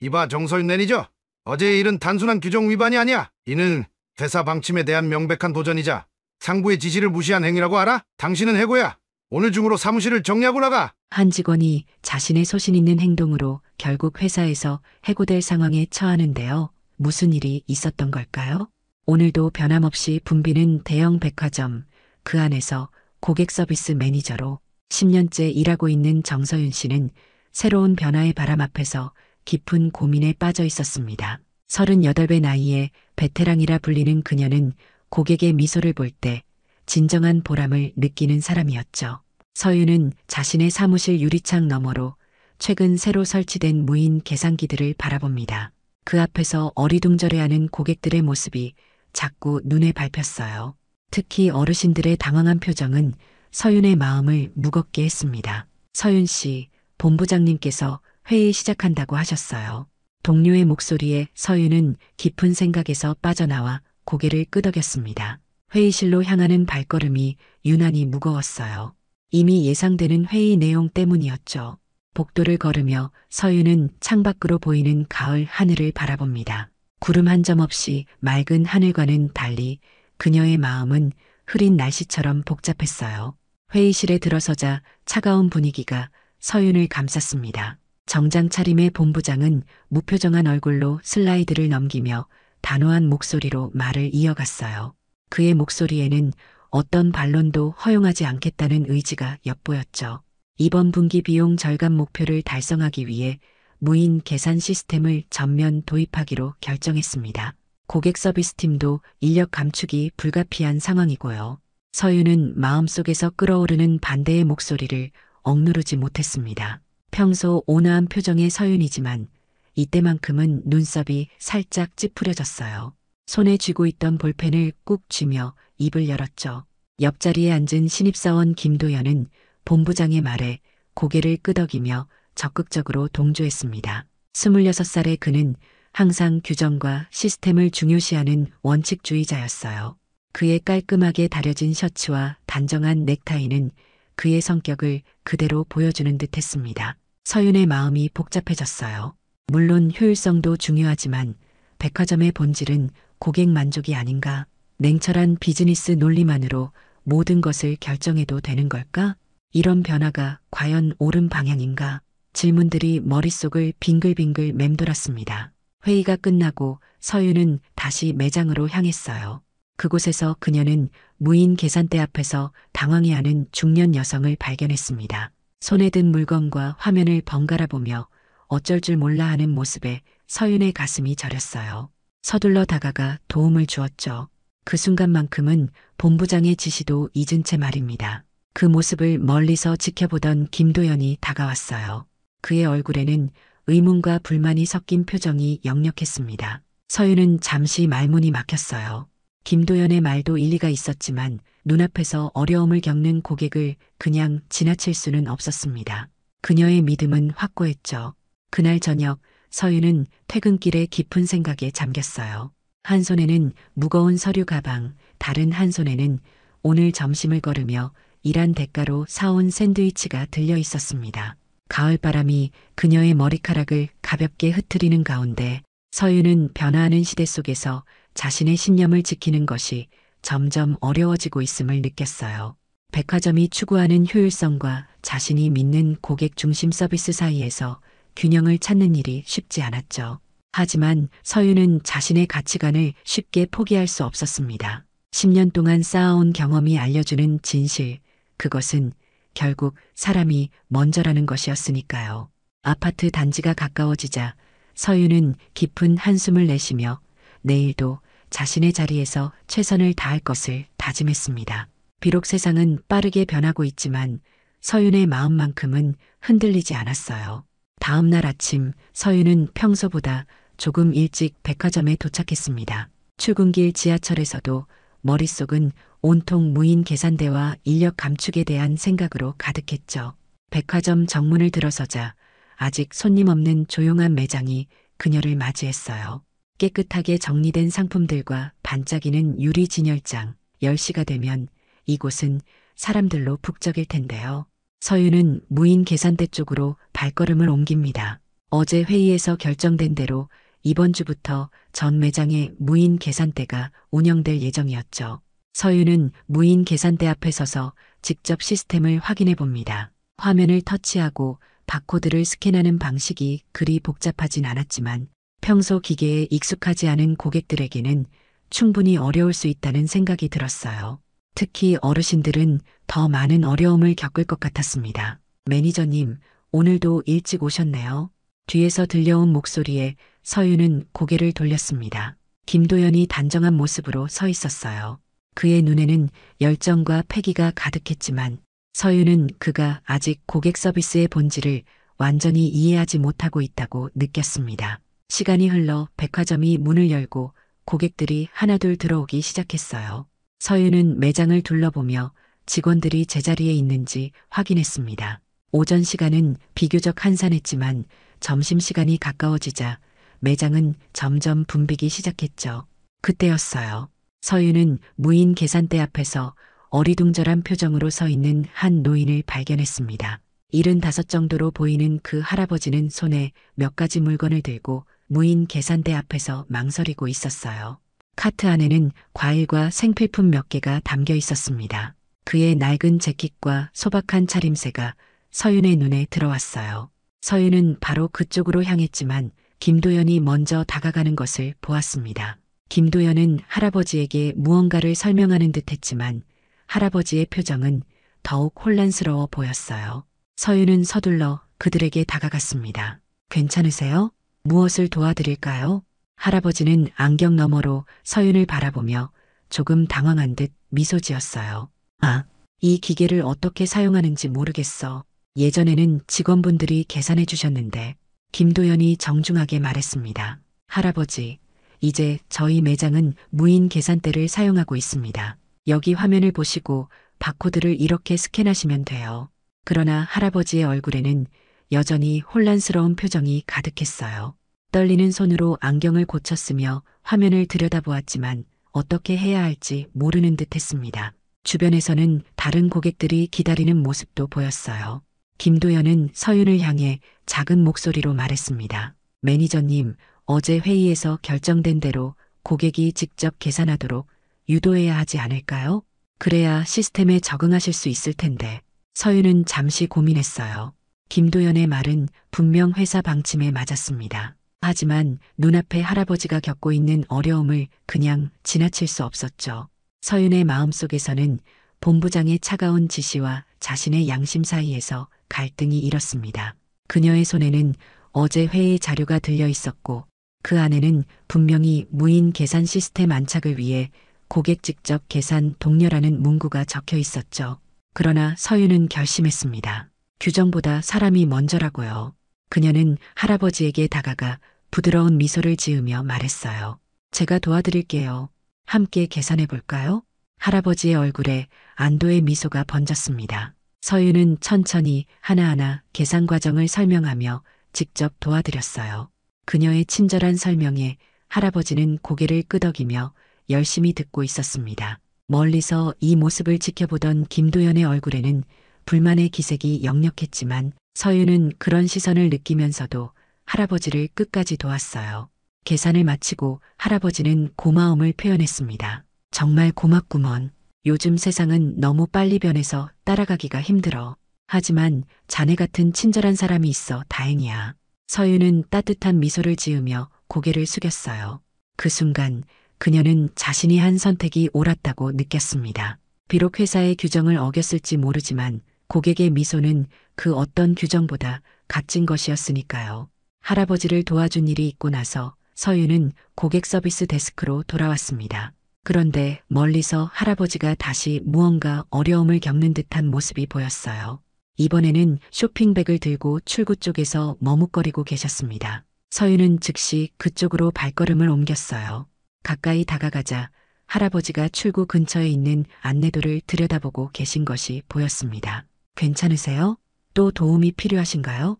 이봐, 정서윤 매니저. 어제의 일은 단순한 규정 위반이 아니야. 이는 회사 방침에 대한 명백한 도전이자 상부의 지시를 무시한 행위라고 알아? 당신은 해고야. 오늘 중으로 사무실을 정리하고 나가. 한 직원이 자신의 소신 있는 행동으로 결국 회사에서 해고될 상황에 처하는데요. 무슨 일이 있었던 걸까요? 오늘도 변함없이 붐비는 대형 백화점, 그 안에서 고객 서비스 매니저로 10년째 일하고 있는 정서윤 씨는 새로운 변화의 바람 앞에서 깊은 고민에 빠져 있었습니다. 38배 나이에 베테랑이라 불리는 그녀는 고객의 미소를 볼 때 진정한 보람을 느끼는 사람이었죠. 서윤은 자신의 사무실 유리창 너머로 최근 새로 설치된 무인 계산기들을 바라봅니다. 그 앞에서 어리둥절해하는 고객들의 모습이 자꾸 눈에 밟혔어요. 특히 어르신들의 당황한 표정은 서윤의 마음을 무겁게 했습니다. 서윤 씨, 본부장님께서 회의 시작한다고 하셨어요. 동료의 목소리에 서윤은 깊은 생각에서 빠져나와 고개를 끄덕였습니다. 회의실로 향하는 발걸음이 유난히 무거웠어요. 이미 예상되는 회의 내용 때문이었죠. 복도를 걸으며 서윤은 창밖으로 보이는 가을 하늘을 바라봅니다. 구름 한 점 없이 맑은 하늘과는 달리 그녀의 마음은 흐린 날씨처럼 복잡했어요. 회의실에 들어서자 차가운 분위기가 서윤을 감쌌습니다. 정장 차림의 본부장은 무표정한 얼굴로 슬라이드를 넘기며 단호한 목소리로 말을 이어갔어요. 그의 목소리에는 어떤 반론도 허용하지 않겠다는 의지가 엿보였죠. 이번 분기 비용 절감 목표를 달성하기 위해 무인 계산 시스템을 전면 도입하기로 결정했습니다. 고객 서비스 팀도 인력 감축이 불가피한 상황이고요. 서윤은 마음속에서 끓어오르는 반대의 목소리를 억누르지 못했습니다. 평소 온화한 표정의 서윤이지만 이때만큼은 눈썹이 살짝 찌푸려졌어요. 손에 쥐고 있던 볼펜을 꾹 쥐며 입을 열었죠. 옆자리에 앉은 신입사원 김도연은 본부장의 말에 고개를 끄덕이며 적극적으로 동조했습니다. 26살의 그는 항상 규정과 시스템을 중요시하는 원칙주의자였어요. 그의 깔끔하게 다려진 셔츠와 단정한 넥타이는 그의 성격을 그대로 보여주는 듯했습니다. 서윤의 마음이 복잡해졌어요. 물론 효율성도 중요하지만 백화점의 본질은 고객 만족이 아닌가? 냉철한 비즈니스 논리만으로 모든 것을 결정해도 되는 걸까? 이런 변화가 과연 옳은 방향인가? 질문들이 머릿속을 빙글빙글 맴돌았습니다. 회의가 끝나고 서윤은 다시 매장으로 향했어요. 그곳에서 그녀는 무인 계산대 앞에서 당황해하는 중년 여성을 발견했습니다. 손에 든 물건과 화면을 번갈아 보며 어쩔 줄 몰라 하는 모습에 서윤의 가슴이 저렸어요. 서둘러 다가가 도움을 주었죠. 그 순간만큼은 본부장의 지시도 잊은 채 말입니다. 그 모습을 멀리서 지켜보던 김도연이 다가왔어요. 그의 얼굴에는 의문과 불만이 섞인 표정이 역력했습니다. 서윤은 잠시 말문이 막혔어요. 김도연의 말도 일리가 있었지만 눈앞에서 어려움을 겪는 고객을 그냥 지나칠 수는 없었습니다. 그녀의 믿음은 확고했죠. 그날 저녁 서윤은 퇴근길에 깊은 생각에 잠겼어요. 한 손에는 무거운 서류 가방, 다른 한 손에는 오늘 점심을 거르며 일한 대가로 사온 샌드위치가 들려 있었습니다. 가을바람이 그녀의 머리카락을 가볍게 흩트리는 가운데 서윤은 변화하는 시대 속에서 자신의 신념을 지키는 것이 점점 어려워지고 있음을 느꼈어요. 백화점이 추구하는 효율성과 자신이 믿는 고객 중심 서비스 사이에서 균형을 찾는 일이 쉽지 않았죠. 하지만 서윤은 자신의 가치관을 쉽게 포기할 수 없었습니다. 10년 동안 쌓아온 경험이 알려주는 진실, 그것은 결국 사람이 먼저라는 것이었으니까요. 아파트 단지가 가까워지자 서윤은 깊은 한숨을 내쉬며 내일도 자신의 자리에서 최선을 다할 것을 다짐했습니다. 비록 세상은 빠르게 변하고 있지만 서윤의 마음만큼은 흔들리지 않았어요. 다음 날 아침 서윤은 평소보다 조금 일찍 백화점에 도착했습니다. 출근길 지하철에서도 머릿속은 온통 무인 계산대와 인력 감축에 대한 생각으로 가득했죠. 백화점 정문을 들어서자 아직 손님 없는 조용한 매장이 그녀를 맞이했어요. 깨끗하게 정리된 상품들과 반짝이는 유리 진열장. 10시가 되면 이곳은 사람들로 북적일 텐데요. 서윤은 무인 계산대 쪽으로 발걸음을 옮깁니다. 어제 회의에서 결정된 대로 이번 주부터 전 매장에 무인 계산대가 운영될 예정이었죠. 서윤은 무인 계산대 앞에 서서 직접 시스템을 확인해 봅니다. 화면을 터치하고 바코드를 스캔하는 방식이 그리 복잡하진 않았지만 평소 기계에 익숙하지 않은 고객들에게는 충분히 어려울 수 있다는 생각이 들었어요. 특히 어르신들은 더 많은 어려움을 겪을 것 같았습니다. 매니저님, 오늘도 일찍 오셨네요. 뒤에서 들려온 목소리에 서윤은 고개를 돌렸습니다. 김도연이 단정한 모습으로 서 있었어요. 그의 눈에는 열정과 패기가 가득했지만 서윤은 그가 아직 고객 서비스의 본질을 완전히 이해하지 못하고 있다고 느꼈습니다. 시간이 흘러 백화점이 문을 열고 고객들이 하나둘 들어오기 시작했어요. 서윤은 매장을 둘러보며 직원들이 제자리에 있는지 확인했습니다. 오전 시간은 비교적 한산했지만 점심시간이 가까워지자 매장은 점점 붐비기 시작했죠. 그때였어요. 서윤은 무인 계산대 앞에서 어리둥절한 표정으로 서 있는 한 노인을 발견했습니다. 75 정도로 보이는 그 할아버지는 손에 몇 가지 물건을 들고 무인 계산대 앞에서 망설이고 있었어요. 카트 안에는 과일과 생필품 몇 개가 담겨 있었습니다. 그의 낡은 재킷과 소박한 차림새가 서윤의 눈에 들어왔어요. 서윤은 바로 그쪽으로 향했지만 김도연이 먼저 다가가는 것을 보았습니다. 김도연은 할아버지에게 무언가를 설명하는 듯 했지만 할아버지의 표정은 더욱 혼란스러워 보였어요. 서윤은 서둘러 그들에게 다가갔습니다. 괜찮으세요? 무엇을 도와드릴까요? 할아버지는 안경 너머로 서윤을 바라보며 조금 당황한 듯 미소 지었어요. 아, 이 기계를 어떻게 사용하는지 모르겠어. 예전에는 직원분들이 계산해 주셨는데 김도연이 정중하게 말했습니다. 할아버지, 이제 저희 매장은 무인 계산대를 사용하고 있습니다. 여기 화면을 보시고 바코드를 이렇게 스캔하시면 돼요. 그러나 할아버지의 얼굴에는 여전히 혼란스러운 표정이 가득했어요. 떨리는 손으로 안경을 고쳤으며 화면을 들여다보았지만 어떻게 해야 할지 모르는 듯 했습니다. 주변에서는 다른 고객들이 기다리는 모습도 보였어요. 김도연은 서윤을 향해 작은 목소리로 말했습니다. 매니저님, 어제 회의에서 결정된 대로 고객이 직접 계산하도록 유도해야 하지 않을까요? 그래야 시스템에 적응하실 수 있을 텐데. 서윤은 잠시 고민했어요. 김도연의 말은 분명 회사 방침에 맞았습니다. 하지만 눈앞에 할아버지가 겪고 있는 어려움을 그냥 지나칠 수 없었죠. 서윤의 마음속에서는 본부장의 차가운 지시와 자신의 양심 사이에서 갈등이 일었습니다. 그녀의 손에는 어제 회의 자료가 들려 있었고 그 안에는 분명히 무인 계산 시스템 안착을 위해 고객 직접 계산 독려라는 문구가 적혀 있었죠. 그러나 서윤은 결심했습니다. 규정보다 사람이 먼저라고요. 그녀는 할아버지에게 다가가 부드러운 미소를 지으며 말했어요. 제가 도와드릴게요. 함께 계산해 볼까요? 할아버지의 얼굴에 안도의 미소가 번졌습니다. 서윤은 천천히 하나하나 계산 과정을 설명하며 직접 도와드렸어요. 그녀의 친절한 설명에 할아버지는 고개를 끄덕이며 열심히 듣고 있었습니다. 멀리서 이 모습을 지켜보던 김도연의 얼굴에는 불만의 기색이 역력했지만 서윤은 그런 시선을 느끼면서도 할아버지를 끝까지 도왔어요. 계산을 마치고 할아버지는 고마움을 표현했습니다. 정말 고맙구먼. 요즘 세상은 너무 빨리 변해서 따라가기가 힘들어. 하지만 자네 같은 친절한 사람이 있어 다행이야. 서윤은 따뜻한 미소를 지으며 고개를 숙였어요. 그 순간 그녀는 자신이 한 선택이 옳았다고 느꼈습니다. 비록 회사의 규정을 어겼을지 모르지만 고객의 미소는 그 어떤 규정보다 값진 것이었으니까요. 할아버지를 도와준 일이 있고 나서 서윤은 고객 서비스 데스크로 돌아왔습니다. 그런데 멀리서 할아버지가 다시 무언가 어려움을 겪는 듯한 모습이 보였어요. 이번에는 쇼핑백을 들고 출구 쪽에서 머뭇거리고 계셨습니다. 서윤은 즉시 그쪽으로 발걸음을 옮겼어요. 가까이 다가가자 할아버지가 출구 근처에 있는 안내도를 들여다보고 계신 것이 보였습니다. 괜찮으세요? 또 도움이 필요하신가요?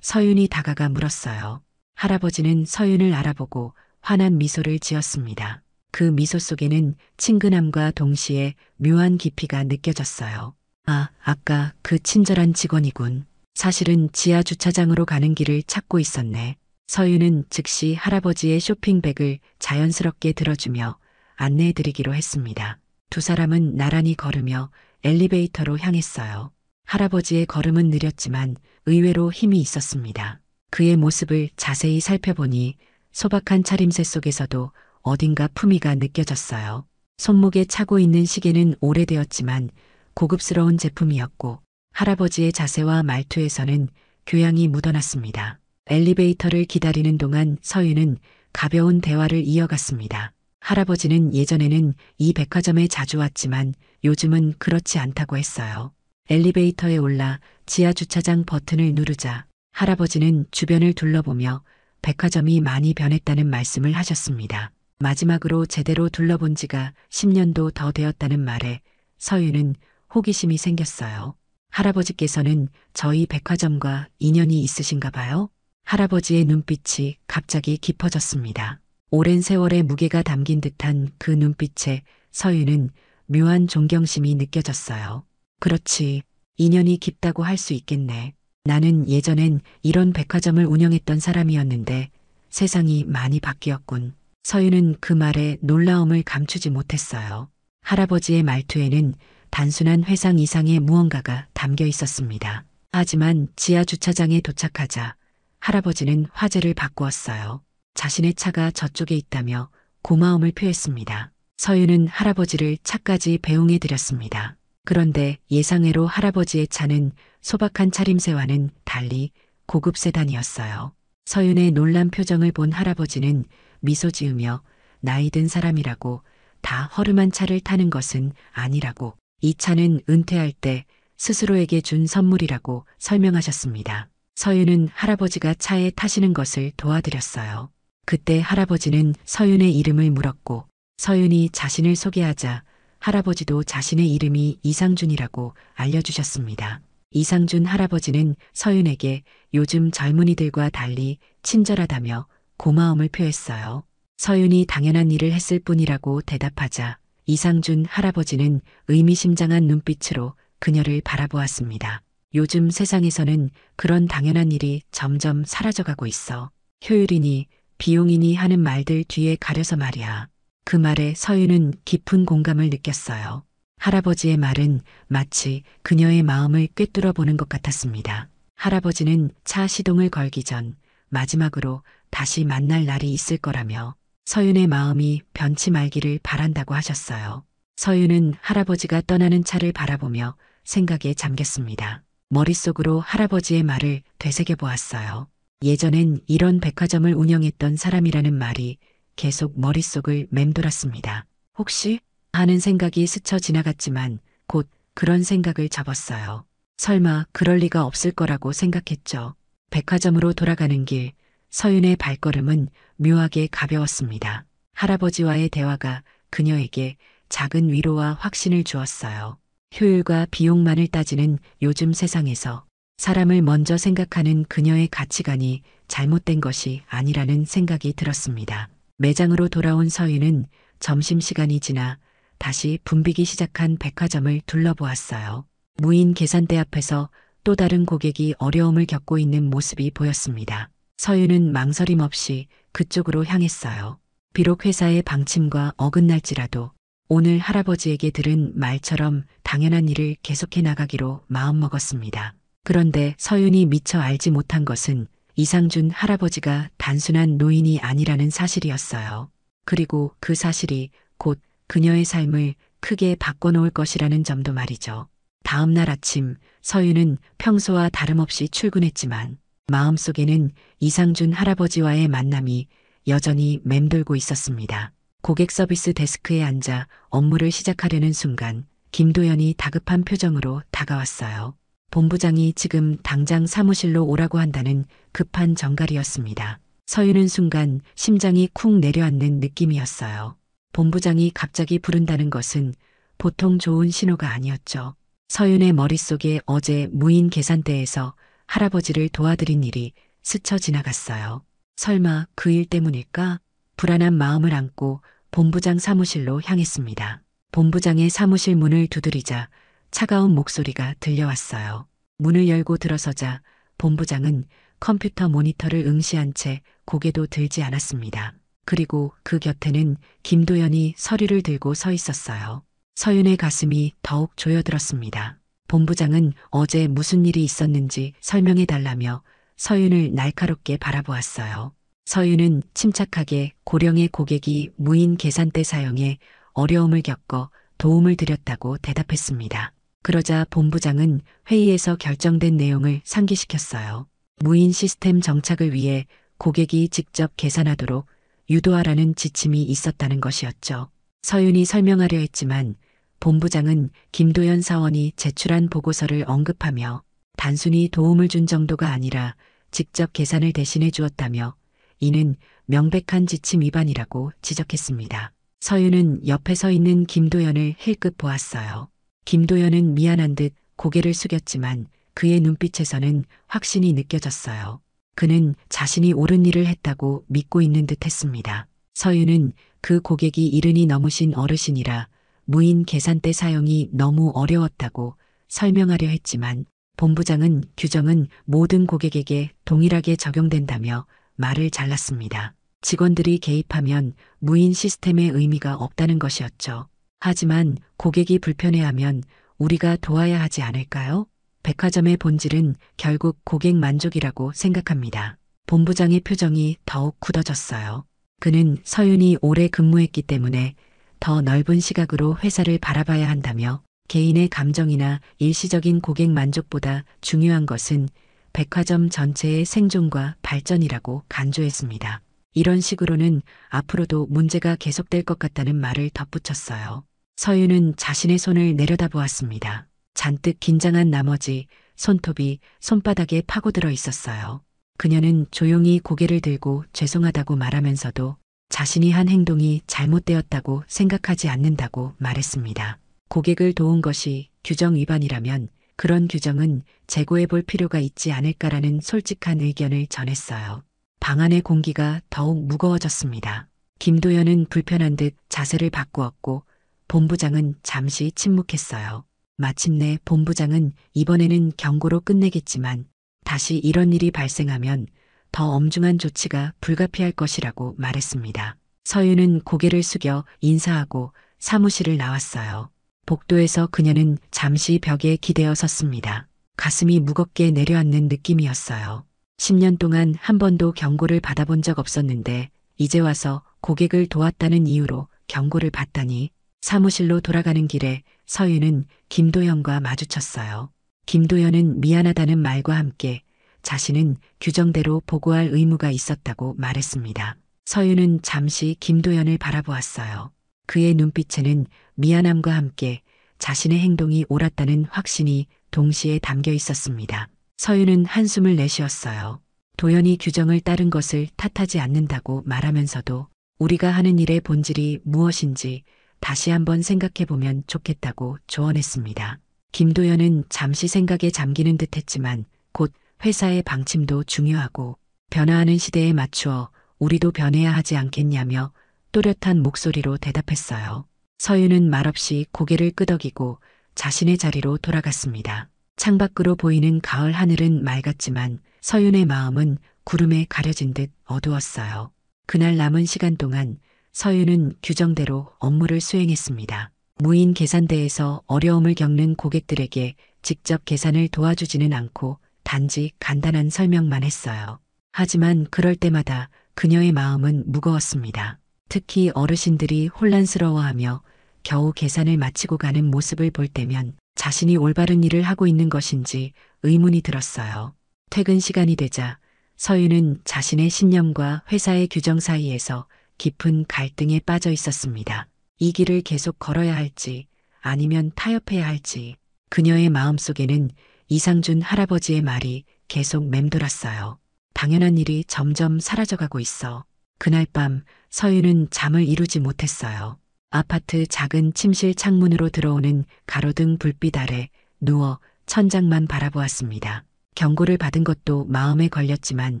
서윤이 다가가 물었어요. 할아버지는 서윤을 알아보고 환한 미소를 지었습니다. 그 미소 속에는 친근함과 동시에 묘한 깊이가 느껴졌어요. 아, 아까 그 친절한 직원이군. 사실은 지하 주차장으로 가는 길을 찾고 있었네. 서윤은 즉시 할아버지의 쇼핑백을 자연스럽게 들어주며 안내해드리기로 했습니다. 두 사람은 나란히 걸으며 엘리베이터로 향했어요. 할아버지의 걸음은 느렸지만 의외로 힘이 있었습니다. 그의 모습을 자세히 살펴보니 소박한 차림새 속에서도 어딘가 품위가 느껴졌어요. 손목에 차고 있는 시계는 오래되었지만 고급스러운 제품이었고 할아버지의 자세와 말투에서는 교양이 묻어났습니다. 엘리베이터를 기다리는 동안 서윤은 가벼운 대화를 이어갔습니다. 할아버지는 예전에는 이 백화점에 자주 왔지만 요즘은 그렇지 않다고 했어요. 엘리베이터에 올라 지하 주차장 버튼을 누르자 할아버지는 주변을 둘러보며 백화점이 많이 변했다는 말씀을 하셨습니다. 마지막으로 제대로 둘러본 지가 10년도 더 되었다는 말에 서윤은 호기심이 생겼어요. 할아버지께서는 저희 백화점과 인연이 있으신가 봐요? 할아버지의 눈빛이 갑자기 깊어졌습니다. 오랜 세월의 무게가 담긴 듯한 그 눈빛에 서윤은 묘한 존경심이 느껴졌어요. 그렇지, 인연이 깊다고 할 수 있겠네. 나는 예전엔 이런 백화점을 운영했던 사람이었는데 세상이 많이 바뀌었군. 서윤은 그 말에 놀라움을 감추지 못했어요. 할아버지의 말투에는 단순한 회상 이상의 무언가가 담겨 있었습니다. 하지만 지하 주차장에 도착하자 할아버지는 화제를 바꾸었어요. 자신의 차가 저쪽에 있다며 고마움을 표했습니다. 서윤은 할아버지를 차까지 배웅해 드렸습니다. 그런데 예상외로 할아버지의 차는 소박한 차림새와는 달리 고급 세단이었어요. 서윤의 놀란 표정을 본 할아버지는 미소 지으며 나이 든 사람이라고 다 허름한 차를 타는 것은 아니라고, 이 차는 은퇴할 때 스스로에게 준 선물이라고 설명하셨습니다. 서윤은 할아버지가 차에 타시는 것을 도와드렸어요. 그때 할아버지는 서윤의 이름을 물었고 서윤이 자신을 소개하자 할아버지도 자신의 이름이 이상준이라고 알려주셨습니다. 이상준 할아버지는 서윤에게 요즘 젊은이들과 달리 친절하다며 고마움을 표했어요. 서윤이 당연한 일을 했을 뿐이라고 대답하자 이상준 할아버지는 의미심장한 눈빛으로 그녀를 바라보았습니다. 요즘 세상에서는 그런 당연한 일이 점점 사라져가고 있어. 효율이니 비용이니 하는 말들 뒤에 가려서 말이야. 그 말에 서윤은 깊은 공감을 느꼈어요. 할아버지의 말은 마치 그녀의 마음을 꿰뚫어 보는 것 같았습니다. 할아버지는 차 시동을 걸기 전 마지막으로 다시 만날 날이 있을 거라며 서윤의 마음이 변치 말기를 바란다고 하셨어요. 서윤은 할아버지가 떠나는 차를 바라보며 생각에 잠겼습니다. 머릿속으로 할아버지의 말을 되새겨 보았어요. 예전엔 이런 백화점을 운영했던 사람이라는 말이 계속 머릿속을 맴돌았습니다. 혹시 하는 생각이 스쳐 지나갔지만 곧 그런 생각을 접었어요. 설마 그럴 리가 없을 거라고 생각했죠. 백화점으로 돌아가는 길, 서윤의 발걸음은 묘하게 가벼웠습니다. 할아버지와의 대화가 그녀에게 작은 위로와 확신을 주었어요. 효율과 비용만을 따지는 요즘 세상에서 사람을 먼저 생각하는 그녀의 가치관이 잘못된 것이 아니라는 생각이 들었습니다. 매장으로 돌아온 서윤은 점심시간이 지나 다시 붐비기 시작한 백화점을 둘러보았어요. 무인 계산대 앞에서 또 다른 고객이 어려움을 겪고 있는 모습이 보였습니다. 서윤은 망설임 없이 그쪽으로 향했어요. 비록 회사의 방침과 어긋날지라도 오늘 할아버지에게 들은 말처럼 당연한 일을 계속해 나가기로 마음먹었습니다. 그런데 서윤이 미처 알지 못한 것은 이상준 할아버지가 단순한 노인이 아니라는 사실이었어요. 그리고 그 사실이 곧 그녀의 삶을 크게 바꿔놓을 것이라는 점도 말이죠. 다음 날 아침 서윤은 평소와 다름없이 출근했지만 마음속에는 이상준 할아버지와의 만남이 여전히 맴돌고 있었습니다. 고객 서비스 데스크에 앉아 업무를 시작하려는 순간 김도연이 다급한 표정으로 다가왔어요. 본부장이 지금 당장 사무실로 오라고 한다는 급한 전갈이었습니다. 서윤은 순간 심장이 쿵 내려앉는 느낌이었어요. 본부장이 갑자기 부른다는 것은 보통 좋은 신호가 아니었죠. 서윤의 머릿속에 어제 무인 계산대에서 할아버지를 도와드린 일이 스쳐 지나갔어요. 설마 그 일 때문일까? 불안한 마음을 안고 본부장 사무실로 향했습니다. 본부장의 사무실 문을 두드리자 차가운 목소리가 들려왔어요. 문을 열고 들어서자 본부장은 컴퓨터 모니터를 응시한 채 고개도 들지 않았습니다. 그리고 그 곁에는 김도연이 서류를 들고 서 있었어요. 서윤의 가슴이 더욱 조여들었습니다. 본부장은 어제 무슨 일이 있었는지 설명해 달라며 서윤을 날카롭게 바라보았어요. 서윤은 침착하게 고령의 고객이 무인 계산대 사용에 어려움을 겪어 도움을 드렸다고 대답했습니다. 그러자 본부장은 회의에서 결정된 내용을 상기시켰어요. 무인 시스템 정착을 위해 고객이 직접 계산하도록 유도하라는 지침이 있었다는 것이었죠. 서윤이 설명하려 했지만 본부장은 김도연 사원이 제출한 보고서를 언급하며 단순히 도움을 준 정도가 아니라 직접 계산을 대신해 주었다며 이는 명백한 지침 위반이라고 지적했습니다. 서윤은 옆에 서 있는 김도연을 힐끗 보았어요. 김도연은 미안한 듯 고개를 숙였지만 그의 눈빛에서는 확신이 느껴졌어요. 그는 자신이 옳은 일을 했다고 믿고 있는 듯 했습니다. 서윤은 그 고객이 이른이 넘으신 어르신이라 무인 계산대 사용이 너무 어려웠다고 설명하려 했지만 본부장은 규정은 모든 고객에게 동일하게 적용된다며 말을 잘랐습니다. 직원들이 개입하면 무인 시스템의 의미가 없다는 것이었죠. 하지만 고객이 불편해하면 우리가 도와야 하지 않을까요? 백화점의 본질은 결국 고객 만족이라고 생각합니다. 본부장의 표정이 더욱 굳어졌어요. 그는 서윤이 오래 근무했기 때문에 더 넓은 시각으로 회사를 바라봐야 한다며 개인의 감정이나 일시적인 고객 만족보다 중요한 것은 백화점 전체의 생존과 발전이라고 간주했습니다. 이런 식으로는 앞으로도 문제가 계속될 것 같다는 말을 덧붙였어요. 서윤은 자신의 손을 내려다보았습니다. 잔뜩 긴장한 나머지 손톱이 손바닥에 파고들어 있었어요. 그녀는 조용히 고개를 들고 죄송하다고 말하면서도 자신이 한 행동이 잘못되었다고 생각하지 않는다고 말했습니다. 고객을 도운 것이 규정 위반이라면 그런 규정은 재고해 볼 필요가 있지 않을까라는 솔직한 의견을 전했어요. 방 안의 공기가 더욱 무거워졌습니다. 김도연은 불편한 듯 자세를 바꾸었고 본부장은 잠시 침묵했어요. 마침내 본부장은 이번에는 경고로 끝내겠지만 다시 이런 일이 발생하면 더 엄중한 조치가 불가피할 것이라고 말했습니다. 서윤은 고개를 숙여 인사하고 사무실을 나왔어요. 복도에서 그녀는 잠시 벽에 기대어 섰습니다. 가슴이 무겁게 내려앉는 느낌이었어요. 10년 동안 한 번도 경고를 받아본 적 없었는데 이제 와서 고객을 도왔다는 이유로 경고를 받다니. 사무실로 돌아가는 길에 서윤은 김도연과 마주쳤어요. 김도연은 미안하다는 말과 함께 자신은 규정대로 보고할 의무가 있었다고 말했습니다. 서윤은 잠시 김도연을 바라보았어요. 그의 눈빛에는 미안함과 함께 자신의 행동이 옳았다는 확신이 동시에 담겨 있었습니다. 서윤은 한숨을 내쉬었어요. 도연이 규정을 따른 것을 탓하지 않는다고 말하면서도 우리가 하는 일의 본질이 무엇인지 다시 한번 생각해보면 좋겠다고 조언했습니다. 김도연은 잠시 생각에 잠기는 듯 했지만 곧 회사의 방침도 중요하고 변화하는 시대에 맞추어 우리도 변해야 하지 않겠냐며 또렷한 목소리로 대답했어요. 서윤은 말없이 고개를 끄덕이고 자신의 자리로 돌아갔습니다. 창밖으로 보이는 가을 하늘은 맑았지만 서윤의 마음은 구름에 가려진 듯 어두웠어요. 그날 남은 시간 동안 서윤은 규정대로 업무를 수행했습니다. 무인 계산대에서 어려움을 겪는 고객들에게 직접 계산을 도와주지는 않고 단지 간단한 설명만 했어요. 하지만 그럴 때마다 그녀의 마음은 무거웠습니다. 특히 어르신들이 혼란스러워하며 겨우 계산을 마치고 가는 모습을 볼 때면 자신이 올바른 일을 하고 있는 것인지 의문이 들었어요. 퇴근 시간이 되자 서윤은 자신의 신념과 회사의 규정 사이에서 깊은 갈등에 빠져 있었습니다. 이 길을 계속 걸어야 할지 아니면 타협해야 할지 그녀의 마음속에는 이상준 할아버지의 말이 계속 맴돌았어요. 당연한 일이 점점 사라져가고 있어. 그날 밤 서윤은 잠을 이루지 못했어요. 아파트 작은 침실 창문으로 들어오는 가로등 불빛 아래 누워 천장만 바라보았습니다. 경고를 받은 것도 마음에 걸렸지만